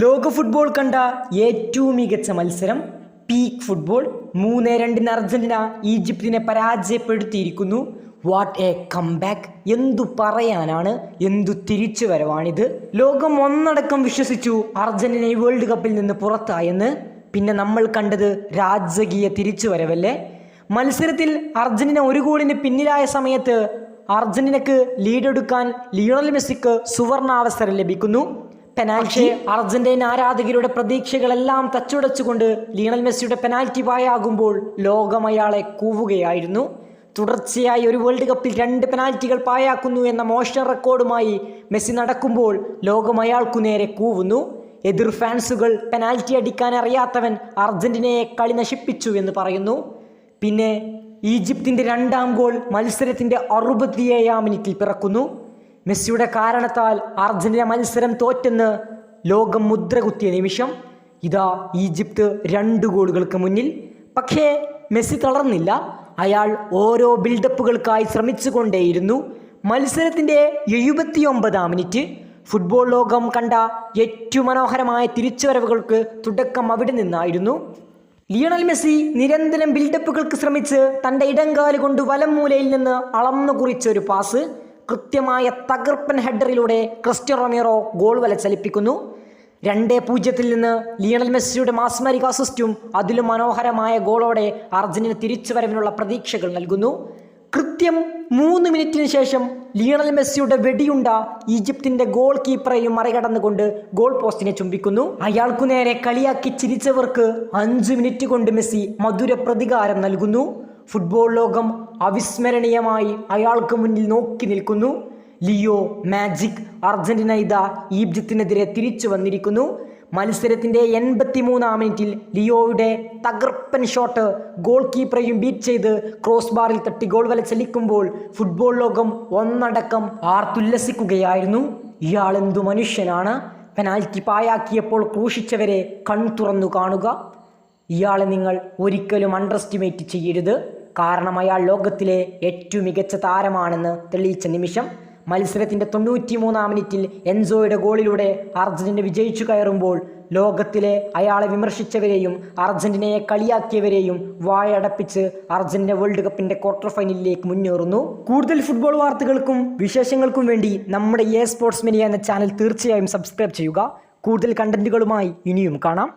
ലോക ഫുട്ബോൾ കണ്ട ഏറ്റവും മികച്ച മത്സരം പീക്ക് ഫുട്ബോൾ 3-2 അർജന്റീന ഈജിപ്തിനെ പരാജയപ്പെടുത്തിയിരിക്കുന്നു. What a comeback! എന്തു പറയാനാണ്, എന്തു തിരിച്ചുവരവാണിത്. ലോകം ഒന്നടക്കം വിശ്വസിച്ചു അർജന്റീന വേൾഡ് കപ്പിൽ നിന്ന് പുറത്തായെന്ന്. പിന്നെ നമ്മൾ കണ്ടത് രാജകീയ തിരിച്ചുവരവല്ലേ. മത്സരത്തിൽ അർജന്റീന ഒരു ഗോളിന് പിന്നിലായ സമയത്ത് അർജന്റീനക്ക് ലീഡെടുക്കാൻ ലിയോണൽ മെസ്സിക്ക് സുവർണാവസരം ലഭിക്കുന്നു. പെനാൽറ്റി അർജന്റീന ആരാധകരുടെ പ്രതീക്ഷകളെല്ലാം തച്ചുടച്ചുകൊണ്ട് ലിയണൽ മെസ്സിയുടെ പെനാൽറ്റി പായാകുമ്പോൾ ലോകം അയാളെ കൂവുകയായിരുന്നു. തുടർച്ചയായി ഒരു വേൾഡ് കപ്പിൽ 2 പെനാൽറ്റികൾ പായാക്കുന്നു എന്ന മോശം റെക്കോർഡുമായി മെസ്സി നടക്കുമ്പോൾ ലോകം അയാൾക്കു നേരെ കൂവുന്നു. എതിർ ഫാൻസുകൾ പെനാൽറ്റി അടിക്കാൻ അറിയാത്തവൻ അർജന്റീനയെ കളി നശിപ്പിച്ചു എന്ന് പറയുന്നു. പിന്നെ ഈജിപ്തിൻ്റെ 2ാം ഗോൾ മത്സരത്തിൻ്റെ 67ാം മിനിറ്റിൽ പിറക്കുന്നു. മെസ്സിയുടെ കാരണത്താൽ അർജന്റീന മത്സരം തോറ്റെന്ന് ലോകം മുദ്ര കുത്തിയ നിമിഷം. ഇതാ ഈജിപ്ത് 2 ഗോളുകൾക്ക് മുന്നിൽ. പക്ഷേ മെസ്സി തളർന്നില്ല. അയാൾ ഓരോ ബിൽഡപ്പുകൾക്കായി ശ്രമിച്ചുകൊണ്ടേയിരുന്നു. മത്സരത്തിൻ്റെ 79ാം മിനിറ്റ്. ഫുട്ബോൾ ലോകം കണ്ട ഏറ്റവും മനോഹരമായ തിരിച്ചുവരവുകൾക്ക് തുടക്കം അവിടെ നിന്നായിരുന്നു. ലിയണൽ മെസ്സി നിരന്തരം ബിൽഡപ്പുകൾക്ക് ശ്രമിച്ച് തൻ്റെ ഇടംകാല് കൊണ്ട് വലം മൂലയിൽ നിന്ന് അളന്നു കുറിച്ചൊരു പാസ്. കൃത്യമായ തകർപ്പൻ ഹെഡറിലൂടെ ക്രിസ്റ്റ്യാനോ റൊമേറോ ഗോൾ വല ചലിപ്പിക്കുന്നു. 2-0 നിന്ന് ലിയണൽ മെസ്സിയുടെ മാസ്മരിക അസിസ്റ്റും അതിലും മനോഹരമായ ഗോളോടെ അർജന്റീന തിരിച്ചുവരവിനുള്ള പ്രതീക്ഷകൾ നൽകുന്നു. കൃത്യം 3 മിനിറ്റിന് ശേഷം ലിയണൽ മെസ്സിയുടെ വെടിയുണ്ട ഈജിപ്തിൻ്റെ ഗോൾ കീപ്പറെയും മറികടന്നുകൊണ്ട് ഗോൾ പോസ്റ്റിനെ ചുംബിക്കുന്നു. അയാൾക്കു നേരെ കളിയാക്കി ചിരിച്ചവർക്ക് 5 മിനിറ്റ് കൊണ്ട് മെസ്സി മധുര പ്രതികാരം നൽകുന്നു. ഫുട്ബോൾ ലോകം അവിസ്മരണീയമായി അയാൾക്ക് മുന്നിൽ നോക്കി നിൽക്കുന്നു. Leo magic! അർജന്റീന ഇതാ ഈജിപ്തിനെതിരെ തിരിച്ചു വന്നിരിക്കുന്നു. മത്സരത്തിൻ്റെ 83ാം മിനിറ്റിൽ ലിയോയുടെ തകർപ്പൻ ഷോട്ട് ഗോൾ കീപ്പറെയും ബീറ്റ് ചെയ്ത് ക്രോസ് ബാറിൽ തട്ടി ഗോൾ വല ചലിക്കുമ്പോൾ ഫുട്ബോൾ ലോകം ഒന്നടക്കം ആർത്തുല്ലസിക്കുകയായിരുന്നു. ഇയാളെന്തു മനുഷ്യനാണ്! പെനാൽറ്റി പായാക്കിയപ്പോൾ ക്രൂശിച്ചവരെ തുറന്നു കാണുക. ഇയാളെ നിങ്ങൾ ഒരിക്കലും അണ്ടർ എസ്റ്റിമേറ്റ് ചെയ്യരുത്. കാരണം അയാൾ ലോകത്തിലെ ഏറ്റവും മികച്ച താരമാണെന്ന് തെളിയിച്ച നിമിഷം. മത്സരത്തിൻ്റെ 93ാം മിനിറ്റിൽ എൻസോയുടെ ഗോളിലൂടെ അർജന്റീന വിജയിച്ചു കയറുമ്പോൾ ലോകത്തിലെ അയാളെ വിമർശിച്ചവരെയും അർജന്റീനയെ കളിയാക്കിയവരെയും വായടപ്പിച്ച് അർജന്റീന വേൾഡ് കപ്പിൻ്റെ ക്വാർട്ടർ ഫൈനലിലേക്ക് മുന്നേറുന്നു. കൂടുതൽ ഫുട്ബോൾ വാർത്തകൾക്കും വിശേഷങ്ങൾക്കും വേണ്ടി നമ്മുടെ സ്പോർട്സ് മീഡിയ എന്ന ചാനൽ തീർച്ചയായും സബ്സ്ക്രൈബ് ചെയ്യുക. കൂടുതൽ കണ്ടന്റുകളുമായി ഇനിയും കാണാം.